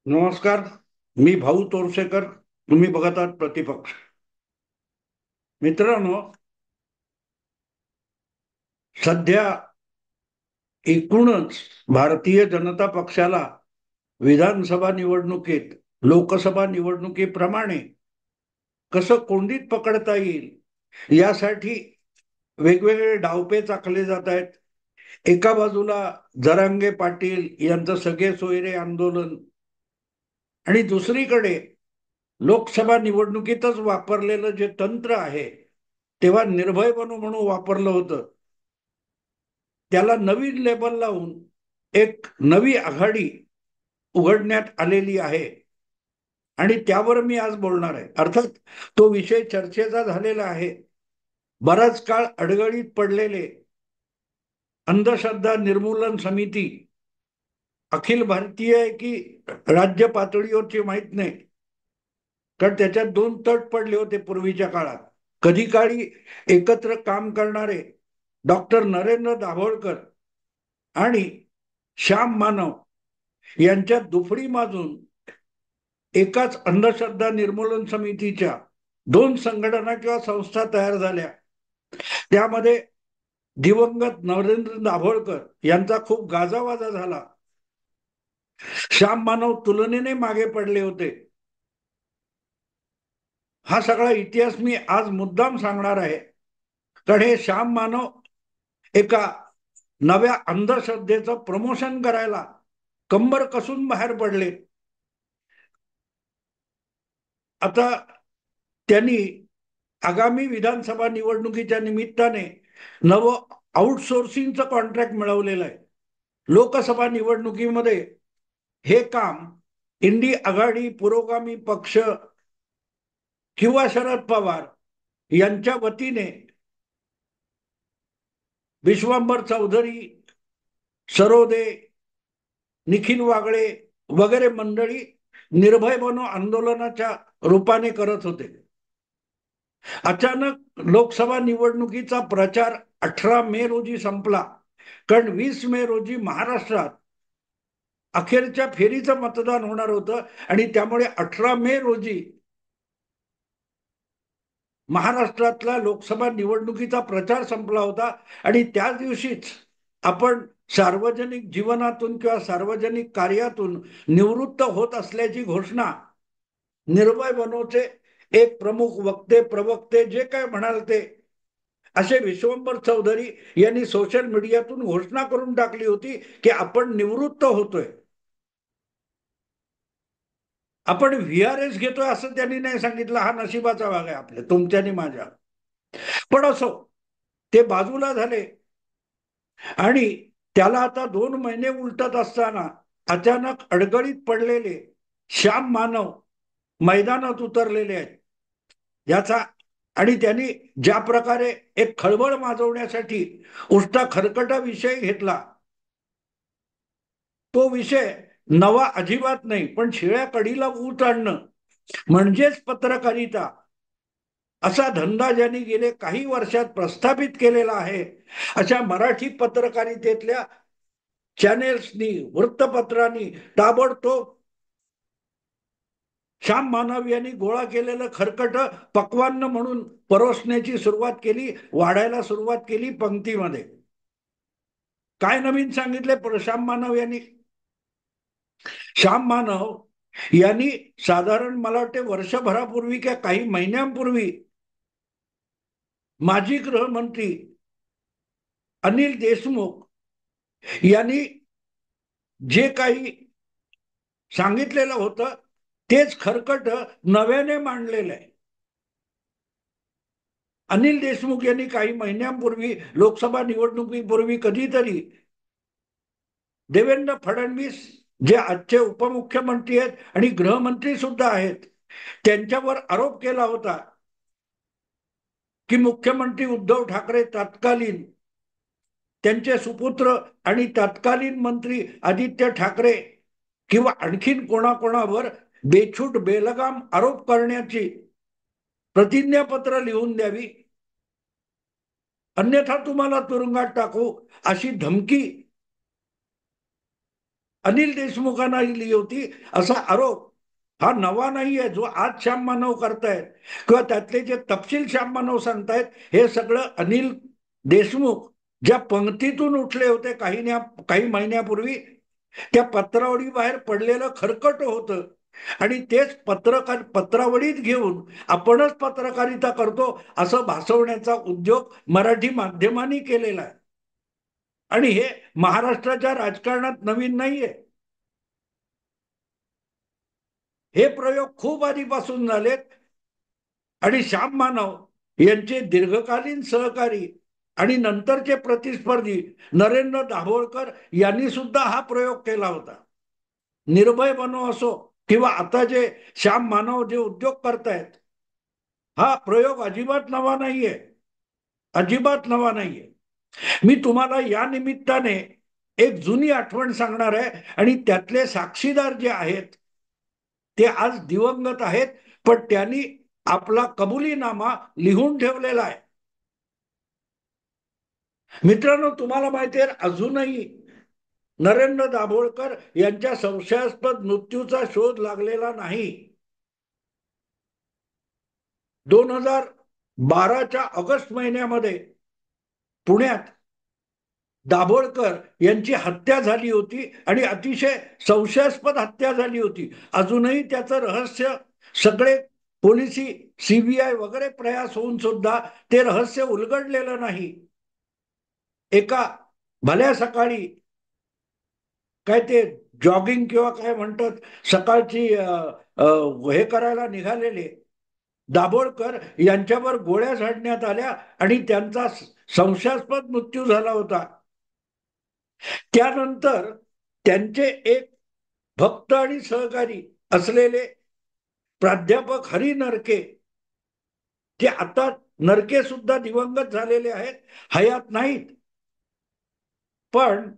नमस्कार. मी भाऊ तोरसेकर. तुम्ही बघत आहात प्रतिपक्ष. मित्रांनो, सध्या एकूणच भारतीय जनता पक्षाला विधानसभा निवडणुकीत लोकसभा निवडणुकीप्रमाणे कसं कोंडीत पकडता येईल यासाठी वेगवेगळे डावपेच आखले जात आहेत. एका बाजूला जरांगे पाटील यांचं सगळे सोयरे आंदोलन आणि दुसरीकडे लोकसभा निवडणुकीतच वापरलेलं जे तंत्र आहे, तेव्हा निर्भय बनू म्हणून वापरलं होतं, त्याला नवीन लेबल लावून एक नवी आघाडी उघडण्यात आलेली आहे आणि त्यावर मी आज बोलणार आहे. अर्थात तो विषय चर्चेचा झालेला आहे. बराच काळ अडगळीत पडलेले अंधश्रद्धा निर्मूलन समिती अखिल भारतीय आहे की राज्य पातळीवरची माहीत नाही, कारण त्याच्यात दोन तट पडले होते पूर्वीच्या काळात. कधी काळी एकत्र काम करणारे डॉक्टर नरेंद्र दाभोळकर आणि श्याम मानव यांच्यात दुफडी माजून एकाच अंधश्रद्धा निर्मूलन समितीच्या दोन संघटना किंवा संस्था तयार झाल्या. त्यामध्ये दिवंगत नरेंद्र दाभोळकर यांचा खूप गाजावाजा झाला. श्याम मानव तुलनेने मागे पडले होते. हा सगळा इतिहास मी आज मुद्दाम सांगणार आहे, कारण हे श्याम मानव एका नव्या अंधश्रद्धेचं प्रमोशन करायला कंबर कसून बाहेर पडले. आता त्यांनी आगामी विधानसभा निवडणुकीच्या निमित्ताने नवं आउटसोर्सिंगचं कॉन्ट्रॅक्ट मिळवलेलं आहे. लोकसभा निवडणुकीमध्ये हे काम इंडी आघाडी, पुरोगामी पक्ष किंवा शरद पवार यांच्या वतीने विश्वंभर चौधरी, सरोदे, निखिल वागळे वगैरे मंडळी निर्भय बनो आंदोलनाच्या रूपाने करत होते. अचानक लोकसभा निवडणुकीचा प्रचार 18 मे रोजी संपला, कारण 20 मे रोजी महाराष्ट्रात अखेरच्या फेरीचं मतदान होणार होतं आणि त्यामुळे 18 मे रोजी महाराष्ट्रातला लोकसभा निवडणुकीचा प्रचार संपला होता. आणि त्याच दिवशीच आपण सार्वजनिक जीवनातून किंवा सार्वजनिक कार्यातून निवृत्त होत असल्याची घोषणा निर्भय बनोचे एक प्रमुख वक्ते प्रवक्ते जे काय म्हणाल ते असे विश्वंभर चौधरी यांनी सोशल मीडियातून घोषणा करून टाकली होती की आपण निवृत्त होतोय, आपण व्हीआरएस घेतोय. असं त्यांनी नाही सांगितलं. हा नशिबाचा भाग आहे आपल्या, तुमच्या आणि माझ्या. पण असो, ते बाजूला झाले आणि त्याला आता 2 महिने उलटत असताना अचानक अडगळीत पडलेले श्याम मानव मैदानात उतरलेले आहेत. याचा आणि त्यांनी ज्या प्रकारे एक खळबळ माजवण्यासाठी उष्टा खरकटा विषय घेतला, तो विषय नवा अजिबात नाही, पण शिळ्या कढीला ऊत आणणं म्हणजेच पत्रकारिता असा धंदा ज्यांनी गेले काही वर्षात प्रस्थापित केलेला आहे, अशा मराठी पत्रकारितेतल्या चॅनेल्सनी, वृत्तपत्रांनी ताबडतोब श्याम मानव यांनी गोळा केलेलं खरकट पक्वान्न म्हणून परोसण्याची सुरुवात केली, वाढायला सुरुवात केली पंक्तीमध्ये. काय नवीन सांगितले श्याम मानव यांनी? श्याम मानव यांनी साधारण मला वाटते वर्षभरापूर्वी किंवा काही महिन्यांपूर्वी माजी गृहमंत्री अनिल देशमुख यांनी जे काही सांगितलेलं होतं तेच खरकट नव्याने मांडलेलं आहे. अनिल देशमुख यांनी काही महिन्यांपूर्वी लोकसभा निवडणुकीपूर्वी कधीतरी देवेंद्र फडणवीस, जे आजचे उपमुख्यमंत्री आहेत आणि गृहमंत्री सुद्धा आहेत, त्यांच्यावर आरोप केला होता की मुख्यमंत्री उद्धव ठाकरे तत्कालीन, त्यांचे सुपुत्र आणि तत्कालीन मंत्री आदित्य ठाकरे किंवा आणखीन कोणाकोणावर बेछूट बेलगाम आरोप करण्याची प्रतिज्ञापत्र लिहून द्यावी, अन्यथा तुम्हाला तुरुंगात टाकू, अशी धमकी अनिल देशमुखांना दिली होती असा आरोप हा नवा नाहीये जो आज श्याम मानव करतायत किंवा त्यातले जे तपशील श्याम मानव सांगतायत हे सगळं अनिल देशमुख ज्या पंक्तीतून उठले होते काही महिन्यापूर्वी त्या पत्रावळी बाहेर पडलेलं खरकट होतं आणि तेच पत्रावळीत घेऊन आपणच पत्रकारिता करतो असं भासवण्याचा उद्योग मराठी माध्यमांनी केलेला आहे. आणि हे महाराष्ट्राच्या राजकारणात नवीन नाहीये. हे प्रयोग खूप आधीपासून झालेत आणि श्याम मानव यांचे दीर्घकालीन सहकारी आणि नंतरचे प्रतिस्पर्धी नरेंद्र दाभोळकर यांनी सुद्धा हा प्रयोग केला होता. निर्भय बनो असो किंवा आता जे श्याम मानव जे उद्योग करतायत हा प्रयोग अजिबात नवा नाहीये, अजिबात नवा नाहीये. मी तुम्हाला या निमित्ताने एक जुनी आठवण सांगणार आहे आणि त्यातले साक्षीदार जे आहेत ते आज दिवंगत आहेत, पण त्यांनी आपला कबुलीनामा लिहून ठेवलेला आहे. मित्रांनो, तुम्हाला माहिती आहे अजूनही नरेंद्र दाभोळकर यांच्या संशयास्पद मृत्यूचा शोध लागलेला नाही. 2012च्या ऑगस्ट महिन्यामध्ये पुण्यात दाभोळकर यांची हत्या झाली होती आणि अतिशय संशयास्पद हत्या झाली होती. अजूनही त्याचं रहस्य सगळे पोलिसी सीबीआय वगैरे प्रयास होऊन सुद्धा ते रहस्य उलगडलेलं नाही. एका भल्या सकाळी काय ते जॉगिंग किंवा काय म्हणतात सकाळची हे करायला निघालेले दाभोळकर यांच्यावर गोळ्या झाडण्यात आल्या आणि त्यांचा संशयास्पद मृत्यू झाला होता. त्यानंतर त्यांचे एक भक्त आणि सहकारी असलेले प्राध्यापक हरी नरके, जे आता नरके सुद्धा दिवंगत झालेले आहेत, हयात नाहीत, पण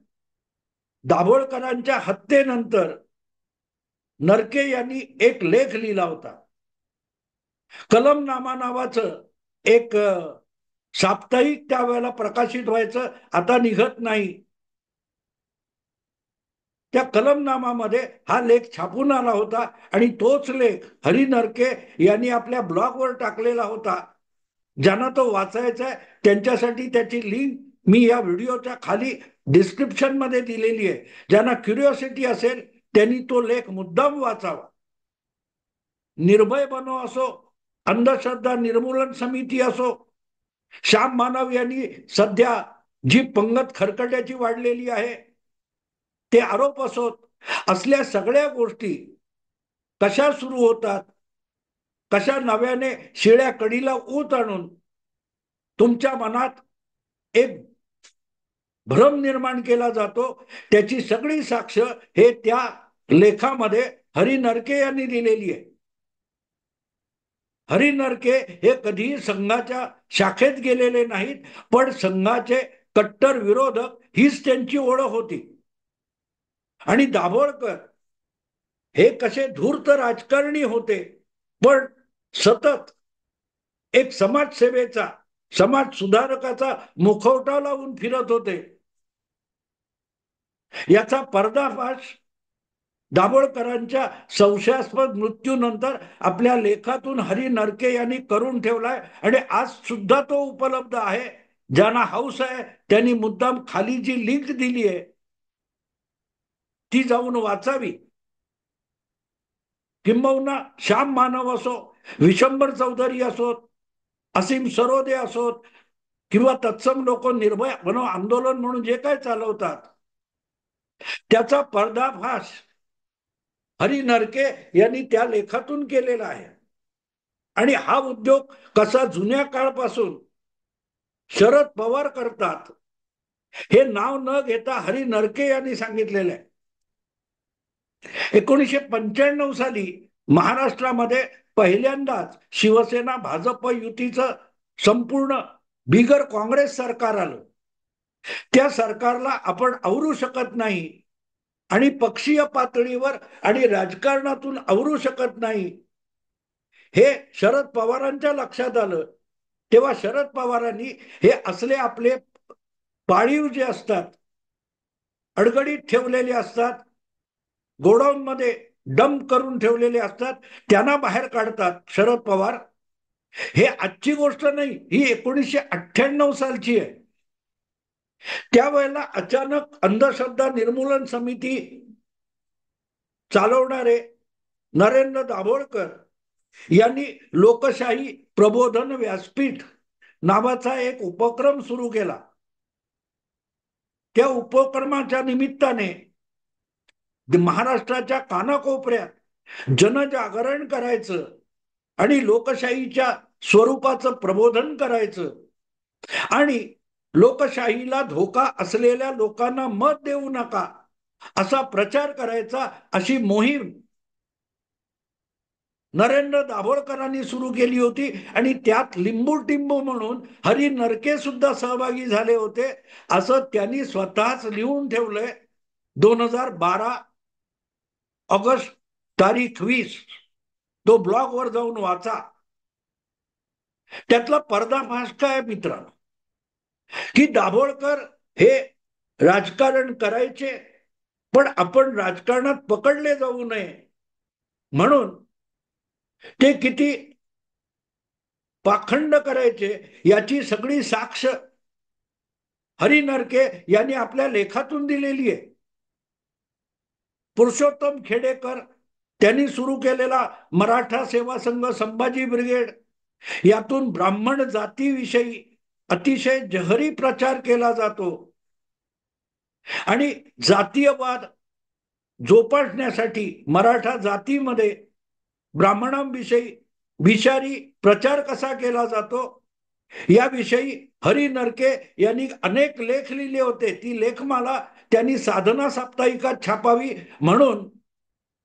दाभोळकरांच्या हत्येनंतर नरके यांनी एक लेख लिहिला होता. कलमनामा नावाचं एक साप्ताहिक त्यावेळेला प्रकाशित व्हायचं, आता निघत नाही. त्या कलमनामामध्ये हा लेख छापून आला होता आणि तोच लेख हरी नरके यांनी आपल्या ब्लॉगवर टाकलेला होता. ज्यांना तो वाचायचा आहे त्यांच्यासाठी त्याची लिंक मी या व्हिडिओच्या खाली डिस्क्रिप्शन मध्ये दिलेली आहे. ज्यांना क्युरिओसिटी असेल त्यांनी तो लेख मुद्दाम वाचावा. निर्भय बनो असो, अंधश्रद्धा निर्मूलन समिती असो, श्याम मानव यांनी सध्या जी पंगत खरकट्याची वाढलेली आहे ते आरोप असोत, असल्या सगळ्या गोष्टी कशा सुरू होतात, कशा नव्याने शिळ्या कडीला ऊत आणून तुमच्या मनात एक भ्रम निर्माण केला जातो, त्याची सगळी साक्ष हे त्या लेखामध्ये हरी नरके यांनी दिलेली आहे. हरी नरके हे कधीही संघाच्या शाखेत गेलेले नाहीत, पण संघाचे कट्टर विरोधक हीच त्यांची ओळख होती. आणि दाभोळकर हे कसे धूर्त राजकारणी होते, पण सतत एक समाजसेवेचा, समाज सुधारकाचा मुखवटा लावून फिरत होते. याचा पर्दाफाश दाभोळकरांच्या संशयास्पद मृत्यूनंतर आपल्या लेखातून हरी नरके यांनी करून ठेवलाय आणि आज सुद्धा तो उपलब्ध आहे. ज्यांना हौस आहे त्यांनी मुद्दाम खाली जी लिंक दिली आहे ती जाऊन वाचावी. किंबहुना श्याम मानव असो, विशंबर चौधरी असोत, असीम सरोदे असोत किंवा तत्सम लोक निर्भय बनो आंदोलन म्हणून जे काय चालवतात त्याचा पर्दाफाश हरी नरके यांनी त्या लेखातून केलेला आहे. आणि हा उद्योग कसा जुन्या काळापासून शरद पवार करतात हे नाव न घेता हरी नरके यांनी सांगितलेलं आहे. 1995 साली महाराष्ट्रामध्ये पहिल्यांदाच शिवसेना भाजप युतीचं संपूर्ण बिगर काँग्रेस सरकार आलं. त्या सरकारला आपण आवरू शकत नाही आणि पक्षीय पातळीवर आणि राजकारणातून आवरू शकत नाही हे शरद पवारांच्या लक्षात आलं. तेव्हा शरद पवारांनी हे असले आपले पाळीव जे असतात, अडगडीत ठेवलेले असतात, गोडाऊन मध्ये डंप करून ठेवलेले असतात, त्यांना बाहेर काढतात शरद पवार. हे आजची गोष्ट नाही, ही 1998 सालची आहे. त्यावेळेला अचानक अंधश्रद्धा निर्मूलन समिती चालवणारे नरेंद्र दाभोळकर यांनी लोकशाही प्रबोधन व्यासपीठ नावाचा एक उपक्रम सुरू केला. त्या उपक्रमाच्या निमित्ताने महाराष्ट्राच्या कानाकोपऱ्यात जनजागरण करायचं आणि लोकशाहीच्या स्वरूपाचं प्रबोधन करायचं आणि लोकशाहीला धोका असलेल्या लोकांना मत देऊ नका असा प्रचार करायचा, अशी मोहीम नरेंद्र दाभोळकरांनी सुरू केली होती. आणि त्यात लिंबू टिंबू म्हणून हरी नरके सुद्धा सहभागी झाले होते, असं त्यांनी स्वतःच लिहून ठेवलंय. 2012 ऑगस्ट तारीख 20, तो ब्लॉगवर जाऊन वाचा. त्यातला पर्दाफाश काय मित्रांनो, की दाभोळकर हे राजकारण करायचे, पण आपण राजकारणात पकडले जाऊ नये म्हणून ते किती पाखंड करायचे याची सगळी साक्ष हरी नरके यांनी आपल्या लेखातून दिलेली आहे. पुरुषोत्तम खेडेकर त्यांनी सुरू केलेला मराठा सेवा संघ संभाजी ब्रिगेड, यातून ब्राह्मण जातीविषयी अतिशय जहरी प्रचार केला जातो आणि जातीयवाद जोपासण्यासाठी मराठा जातीमध्ये ब्राह्मणांविषयी विषारी प्रचार कसा केला जातो याविषयी हरी नरके यांनी अनेक लेख लिहिले होते. ती लेखमाला त्यांनी साधना साप्ताहिकात छापावी म्हणून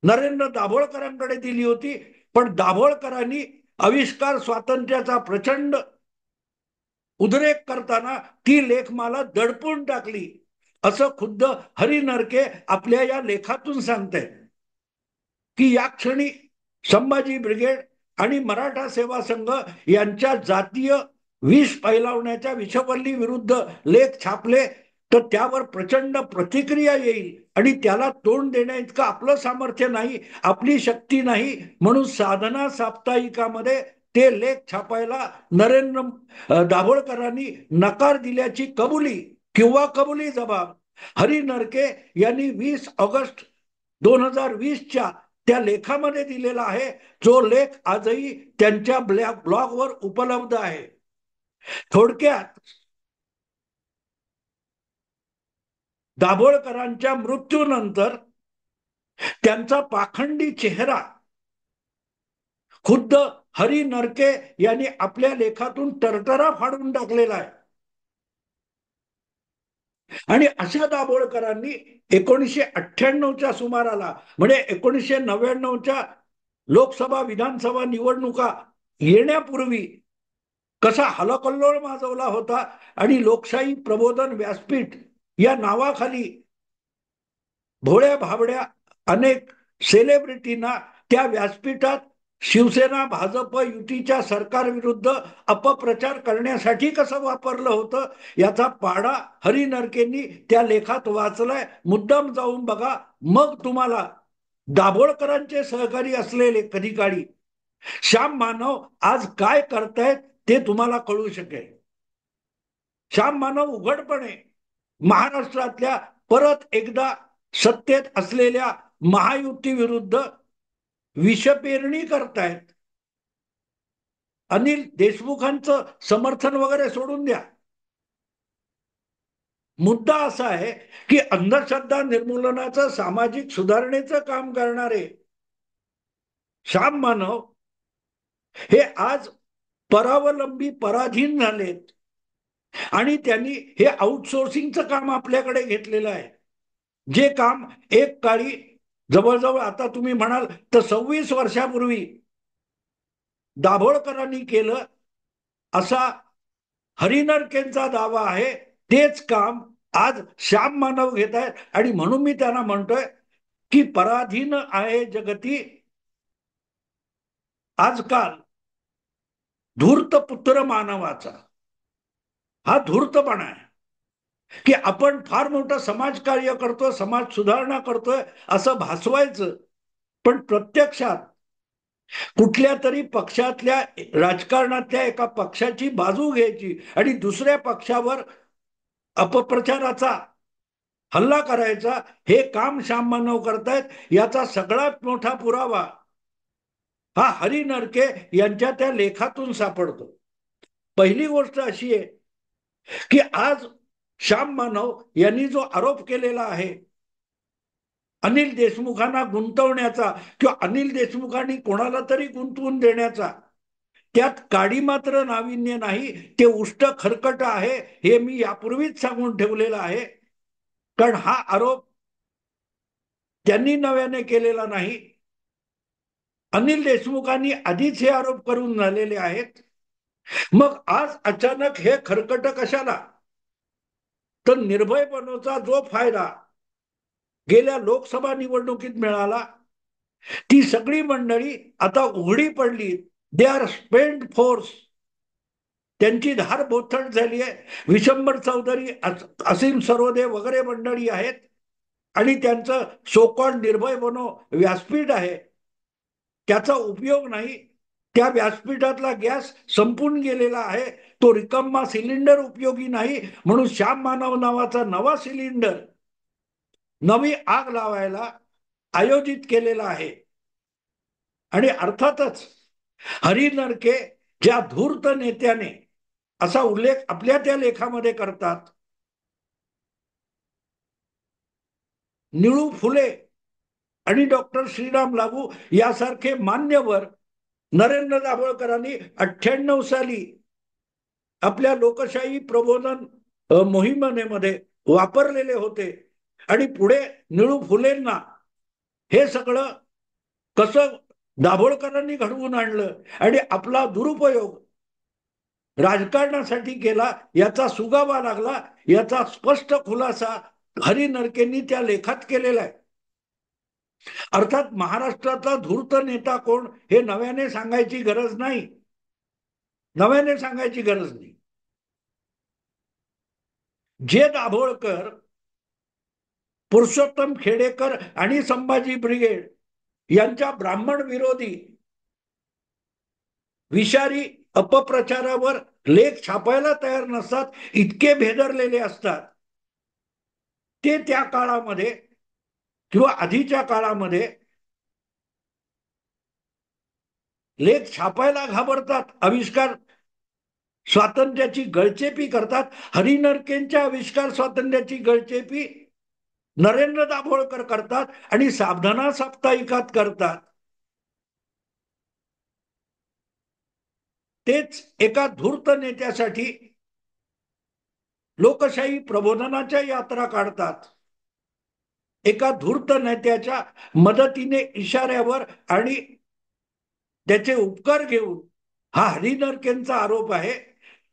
नरेंद्र दाभोळकरांकडे दिली होती. पण दाभोळकरांनी आविष्कार स्वातंत्र्याचा प्रचंड उद्रेक करताना ती लेखमाला दडपून टाकली, असं खुद्द हरी नरके आपल्या या लेखातून सांगते की या क्षणी संभाजी ब्रिगेड आणि मराठा सेवा संघ यांच्या जातीय विष फैलावण्याच्या विषवल्ली विरुद्ध लेख छापले तर त्यावर प्रचंड प्रतिक्रिया येईल आणि त्याला तोंड देण्याइतकं आपलं सामर्थ्य नाही, आपली शक्ती नाही, म्हणून साधना साप्ताहिकामध्ये ते लेख छापायला नरेंद्र दाभोळकरांनी नकार दिल्याची कबुली जबाब हरी नरके यांनी 20 ऑगस्ट 2020च्या त्या लेखामध्ये दिलेला आहे, जो लेख आजही त्यांच्या ब्लॉगवर उपलब्ध आहे. थोडक्यात दाभोळकरांच्या मृत्यूनंतर त्यांचा पाखंडी चेहरा खुद्द हरी नरके यांनी आपल्या लेखातून टरटरा फाडून टाकलेला आहे. आणि अशा दाभोळकरांनी 1998च्या सुमाराला, म्हणजे 1999च्या लोकसभा विधानसभा निवडणुका येण्यापूर्वी कसा हलकल्लोळ माजवला होता आणि लोकशाही प्रबोधन व्यासपीठ या नावाखाली भोळ्या भाबड्या अनेक सेलिब्रिटींना त्या व्यासपीठात शिवसेना भाजप युतीच्या सरकारविरुद्ध अपप्रचार करण्यासाठी कसं वापरलं होतं याचा पाढा हरी नरकेंनी त्या लेखात वाचलाय. मुद्दाम जाऊन बघा, मग तुम्हाला दाभोळकरांचे सहकारी असलेले कधी काळी श्याम मानव आज काय करतायत ते तुम्हाला कळू शकेल. श्याम मानव उघडपणे महाराष्ट्रातल्या परत एकदा सत्तेत असलेल्या महायुती विरुद्ध विषपेरणी करतायत. अनिल देशमुखांचं समर्थन वगैरे सोडून द्या, मुद्दा असा आहे की अंधश्रद्धा निर्मूलनाचं सामाजिक सुधारणेचं काम करणारे श्याम मानव हे आज परावलंबी पराधीन झालेत आणि त्यांनी हे आउटसोर्सिंगचं काम आपल्याकडे घेतलेलं आहे. जे काम एक काळी जवळजवळ आता तुम्ही म्हणाल तर 26 वर्षापूर्वी दाभोळकरांनी केलं असा हरी नरकेंचा दावा आहे, तेच काम आज श्याम मानव घेत आहेत. आणि म्हणून मी त्यांना म्हणतोय की पराधीन आहे जगती आजकाल धूर्त पुत्र मानवाचा. हा धूर्तपणा आहे. की आपण फार मोठं समाजकार्य करतोय, समाज सुधारणा करतोय असं भासवायचं, पण प्रत्यक्षात कुठल्या तरी पक्षातल्या राजकारणातल्या एका पक्षाची बाजू घ्यायची आणि दुसऱ्या पक्षावर अपप्रचाराचा हल्ला करायचा, हे काम श्याम मानव करतायत याचा सगळ्यात मोठा पुरावा हा हरी नरके यांच्या त्या लेखातून सापडतो. पहिली गोष्ट अशी आहे की आज श्याम मानव यांनी जो आरोप केलेला आहे अनिल देशमुखांना गुंतवण्याचा किंवा अनिल देशमुखांनी कोणाला तरी गुंतवून देण्याचा, त्यात काडी मात्र नाविन्य नाही, ते उष्ट खरकट आहे, हे मी यापूर्वीच सांगून ठेवलेलं आहे. कारण हा आरोप त्यांनी नव्याने केलेला नाही, अनिल देशमुखांनी आधीच हे आरोप करून झालेले आहेत. मग आज अचानक हे खरकट कशाला? तर निर्भय बनवचा जो फायदा गेल्या लोकसभा निवडणुकीत मिळाला, ती सगळी मंडळी आता उघडी पडली. दे आर स्पेंड फोर्स, त्यांची धार बोथट झाली आहे. विशंबर चौधरी, असीम सरोदे वगैरे मंडळी आहेत आणि त्यांचं सोकॉल्ड निर्भय बनो व्यासपीठ आहे, त्याचा उपयोग नाही. त्या व्यासपीठातला गॅस संपून गेलेला आहे, तो रिकामा सिलेंडर उपयोगी नाही, म्हणून श्याम मानव नावाचा नवा सिलेंडर नवी आग लावायला आयोजित केलेला आहे. आणि अर्थातच हरी नरके ज्या धूर्त नेत्याने असा उल्लेख आपल्या त्या लेखामध्ये करतात, निळू फुले आणि डॉक्टर श्रीराम लागू यासारखे मान्यवर नरेंद्र दाभोळकरांनी 98 साली आपल्या लोकशाही प्रबोधन मोहिमेमध्ये वापरलेले होते. आणि पुढे निळू फुलेंना हे सगळं कसं दाभोळकरांनी घडवून आणलं आणि आपला दुरुपयोग राजकारणासाठी केला याचा सुगावा लागला, याचा स्पष्ट खुलासा हरी नरकेंनी त्या लेखात केलेला आहे. अर्थात महाराष्ट्रातला धूर्त नेता कोण हे नव्याने सांगायची गरज नाही, नव्याने सांगायची गरज नाही. जे दाभोळकर, पुरुषोत्तम खेडेकर आणि संभाजी ब्रिगेड यांच्या ब्राह्मण विरोधी विषारी अपप्रचारावर लेख छापायला तयार नसतात, इतके भेदरलेले असतात, ते त्या काळामध्ये किंवा आधीच्या काळामध्ये लेख छापायला घाबरतात, आविष्कार स्वातंत्र्याची गळचेपी करतात. हरी नरकेंच्या आविष्कार स्वातंत्र्याची गळचेपी नरेंद्र दाभोळकर करतात आणि साबधाना साप्ताहिकात करतात. तेच एका धूर्त नेत्यासाठी लोकशाही प्रबोधनाच्या यात्रा काढतात. एका धूर्त नेत्याच्या मदतीने, इशाऱ्यावर आणि त्याचे उपकार घेऊन हा हरी नरकेंचा आरोप आहे.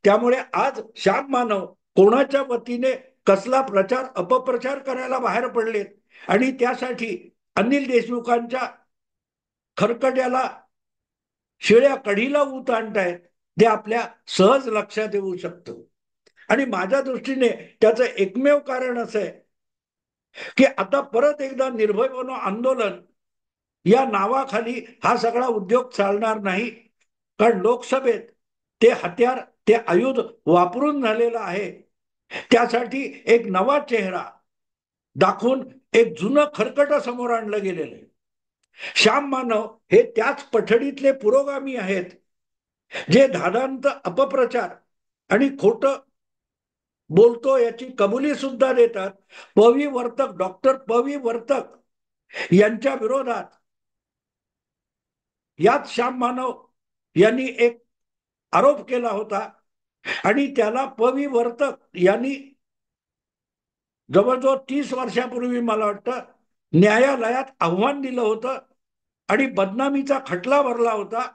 त्यामुळे आज श्याम मानव कोणाच्या वतीने कसला प्रचार अपप्रचार करायला बाहेर पडलेत आणि त्यासाठी अनिल देशमुखांच्या खरकट्याला शिळ्या कढीला ऊत आणतायत, ते आपल्या सहज लक्षात येऊ शकतं. आणि माझ्या दृष्टीने त्याचं एकमेव कारण असं आहे की आता परत एकदा निर्भय बनो आंदोलन या नावाखाली हा सगळा उद्योग चालणार नाही. कारण लोकसभेत ते हत्यार, ते आयुध वापरून झालेलं आहे. त्यासाठी एक नवा चेहरा दाखवून एक जुनं खरकट समोर आणलं गेलेलं आहे. श्याम मानव हे त्याच पठडीतले पुरोगामी आहेत, जे धादांत अपप्रचार आणि खोटं बोलतो याची कबुली सुद्धा देतात. पवी वर्तक, डॉक्टर पवी वर्तक यांच्या विरोधात याच श्याम मानव यांनी एक आरोप केला होता आणि त्याला पवी वर्तक यांनी जवळजवळ 30 वर्षापूर्वी मला वाटतं न्यायालयात आव्हान दिलं होतं आणि बदनामीचा खटला भरला होता.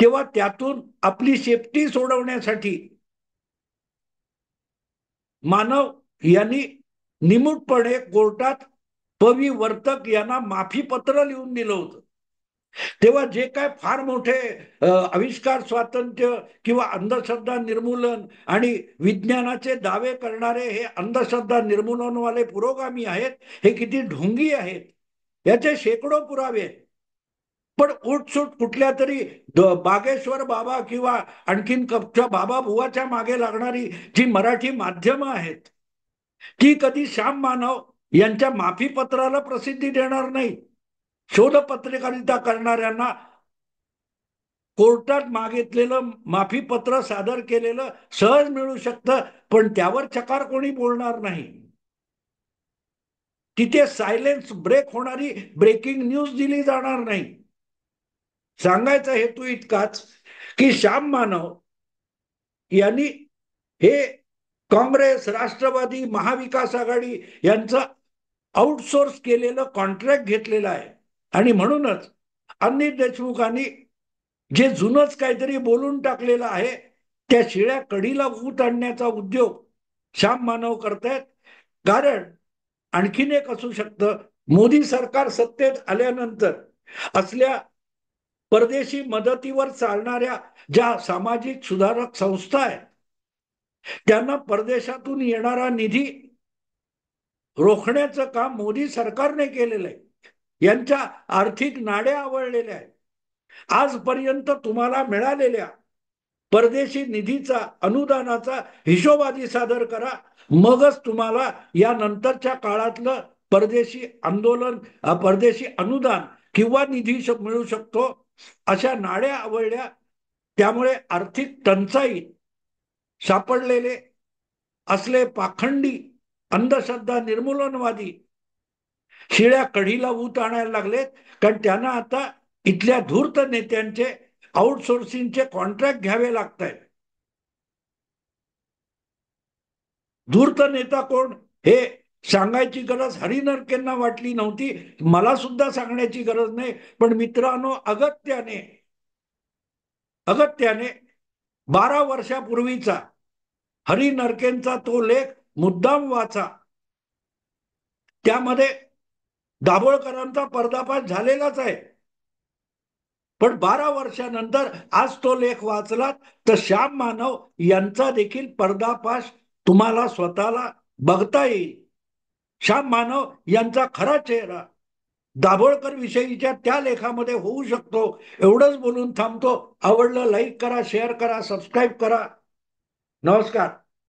तेव्हा त्यातून आपली सेफ्टी सोडवण्यासाठी मानव यांनी निमूटपणे कोर्टात पवी वर्तक यांना माफी पत्र लिहून दिलं होतं. तेव्हा जे काय फार मोठे आविष्कार स्वातंत्र्य किंवा अंधश्रद्धा निर्मूलन आणि विज्ञानाचे दावे करणारे हे अंधश्रद्धा निर्मूलनवाले पुरोगामी आहेत, हे किती ढोंगी आहेत याचे शेकडो पुरावे आहेत. पण उठसूट कुठल्या तरी बागेश्वर बाबा किंवा आणखीन कपच्या बाबा बुवाच्या मागे लागणारी जी मराठी माध्यमं आहेत, ती कधी श्याम मानव यांच्या माफी पत्राला प्रसिद्धी देणार नाही. शोध पत्रकारिता करणाऱ्यांना कोर्टात मागितलेलं माफी पत्र सादर केलेलं सहज मिळू शकतं, पण त्यावर चकार कोणी बोलणार नाही. तिथे सायलेन्स ब्रेक होणारी ब्रेकिंग न्यूज दिली जाणार नाही. सांगायचा हेतू इतकाच की श्याम मानव यांनी हे काँग्रेस, राष्ट्रवादी, महाविकास आघाडी यांचं आउटसोर्स केलेलं कॉन्ट्रॅक्ट घेतलेलं आहे. आणि म्हणूनच अनिल देशमुखांनी जे जुनच काहीतरी बोलून टाकलेलं आहे त्या शिळ्या कढीला ऊत आणण्याचा उद्योग श्याम मानव करतायत. कारण आणखीन एक असू शकतं, मोदी सरकार सत्तेत आल्यानंतर असल्या परदेशी मदतीवर चालणाऱ्या ज्या सामाजिक सुधारक संस्था आहेत त्यांना परदेशातून येणारा निधी रोखण्याचं काम मोदी सरकारने केलेलं आहे. यांच्या आर्थिक नाड्या आवळलेल्या आहेत. आजपर्यंत तुम्हाला मिळालेल्या परदेशी निधीचा, अनुदानाचा हिशोब आधी सादर करा, मगच तुम्हाला या नंतरच्या काळातलं परदेशी आंदोलन, परदेशी अनुदान किंवा निधी मिळू शकतो. अशा नाड्या आवळल्या. त्यामुळे आर्थिक टंचाई सापडलेले असले पाखंडी अंधश्रद्धा निर्मूलनवादी शिळ्या कढीला ऊत आणायला लागलेत. कारण त्यांना आता इथल्या धूर्त नेत्यांचे आउटसोर्सिंगचे कॉन्ट्रॅक्ट घ्यावे लागत आहेत. धूर्त नेता कोण हे सांगायची गरज हरिनरकेंना वाटली नव्हती, मला सुद्धा सांगण्याची गरज नाही. पण मित्रांनो, अगत्याने 12 वर्षापूर्वीचा हरिनरकेंचा तो लेख मुद्दाम वाचा. त्यामध्ये दाभोळकरांचा पर्दाफाश झालेलाच आहे. पण 12 वर्षानंतर आज तो लेख वाचलात तर श्याम मानव यांचा देखील पर्दाफाश तुम्हाला स्वतःला बघता येईल. श्याम मानव यांचा खरा चेहरा दाभोळकर विषयीच्या त्या लेखामध्ये होऊ शकतो. एवढंच बोलून थांबतो. आवडलं लाईक करा, शेअर करा, सबस्क्राईब करा. नमस्कार.